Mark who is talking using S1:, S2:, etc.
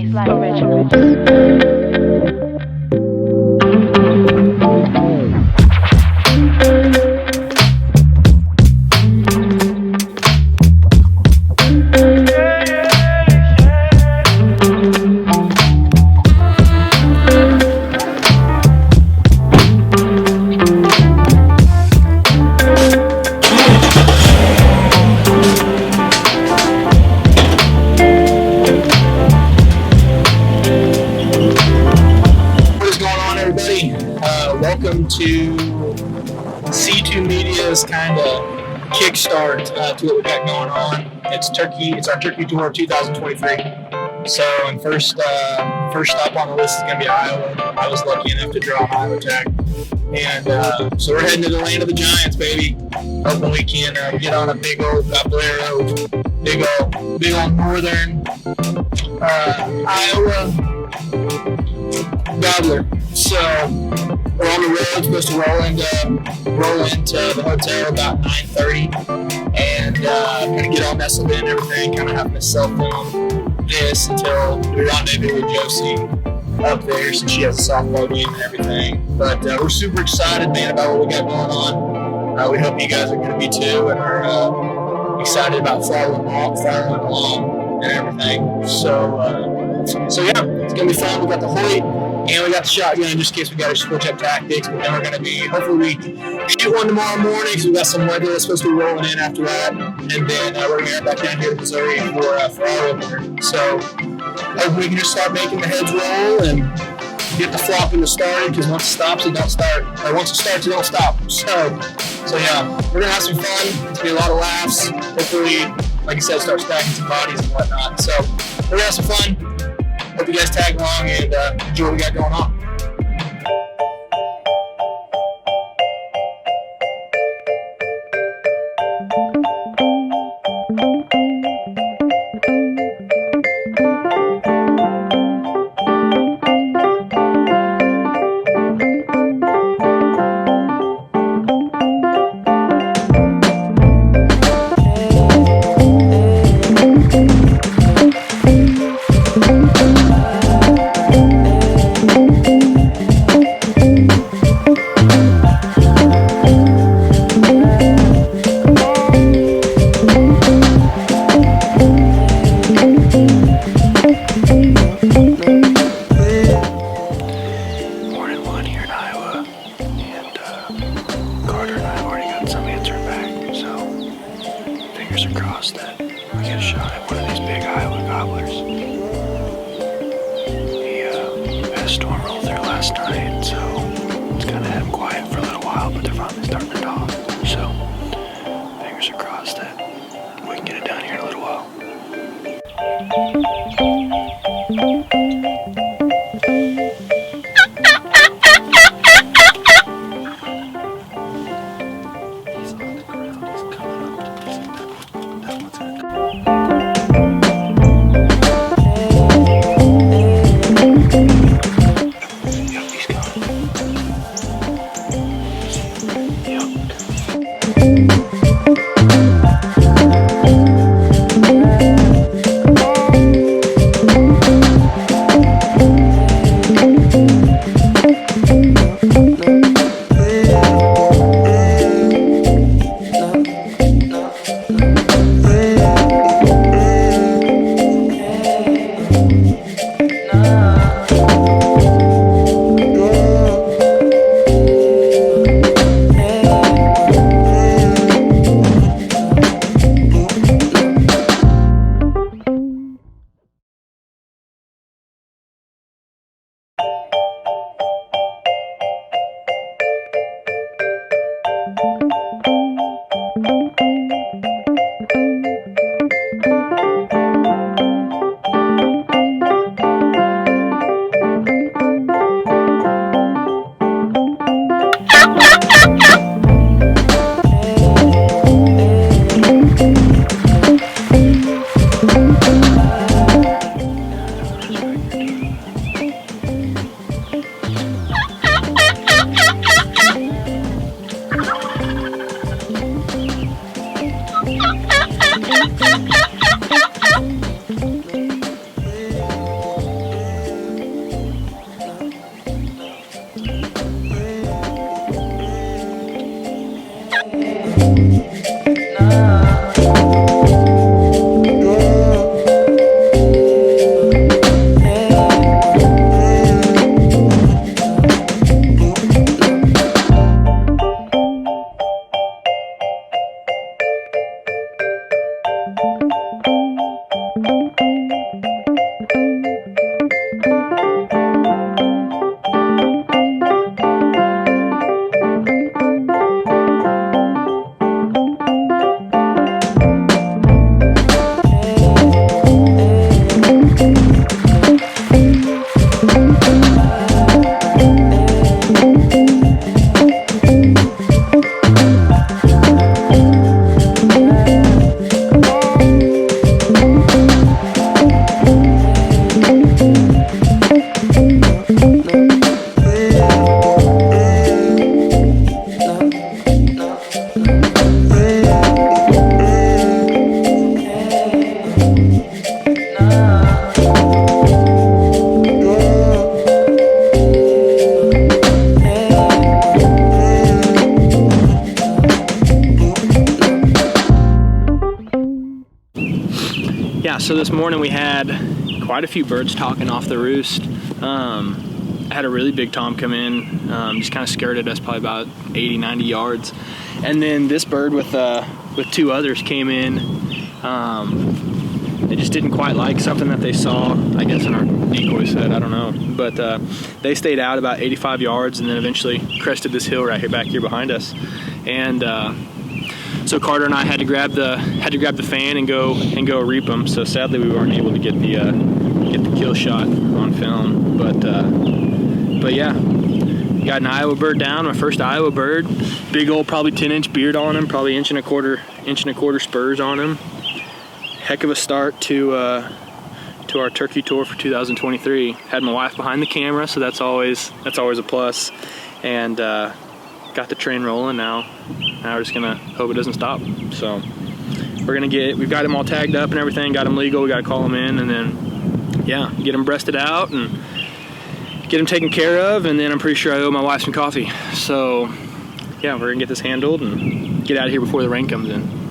S1: Slice Original.
S2: Welcome to C2 Media's kind of kickstart to what we got going on. It's our Turkey Tour of 2023. So, and first stop on the list is going to be Iowa. I was lucky enough to draw an Iowa tag, and so we're heading to the land of the Giants, baby. Hoping we can get on a big old Blair Road, big old northern Iowa gobbler. So we're on the road, supposed to roll into the hotel about 9:30, and gonna get all nestled in and everything. Kind of having to self-film this until we rendezvous with Josie up there, since she has a softball game and everything. But we're super excited, man, about what we got going on. We hope you guys are gonna be too, and are excited about following along and everything. So yeah, it's gonna be fun. We got the Hoyt. And we got the shotgun just in case we got our switch up tactics, but then we're going to be, hopefully we shoot one tomorrow morning because we got some weather that's supposed to be rolling in after that. And then we're going to head back down here to Missouri for our opener. So hopefully we can just start making the heads roll and get the flopping to start, because once it stops, it don't start. Or once it starts, it don't stop. So yeah, we're going to have some fun. It's going to be a lot of laughs. Hopefully, like I said, start stacking some bodies and whatnot. So we're going to have some fun. Hope you guys tag along and enjoy what we got going on.
S3: That we get a shot at one of these big Iowa gobblers. He had a storm roll through last night, so it's kind of had him quiet for a little while, but they're finally starting to talk. So fingers are crossed that we can get it down here in a little while.
S4: Yeah, so this morning we had quite a few birds talking off the roost. I had a really big tom come in, just kind of skirted us probably about 80, 90 yards. And then this bird with 2 others came in. They just didn't quite like something that they saw, I guess, in our decoy set, I don't know. But they stayed out about 85 yards and then eventually crested this hill right here, back here behind us. And so Carter and I had to grab the fan and go reap them. So sadly we weren't able to get the kill shot on film. But yeah, got an Iowa bird down, my first Iowa bird. Big old, probably 10-inch beard on him, probably inch and a quarter spurs on him. Heck of a start to our turkey tour for 2023. Had my wife behind the camera, so that's always a plus. And got the train rolling now. Now we're just gonna hope it doesn't stop. So we've got him all tagged up and everything, got him legal, we gotta call him in, and then yeah, get him breasted out and get him taken care of, and then I'm pretty sure I owe my wife some coffee. So yeah, we're gonna get this handled and get out of here before the rain comes in.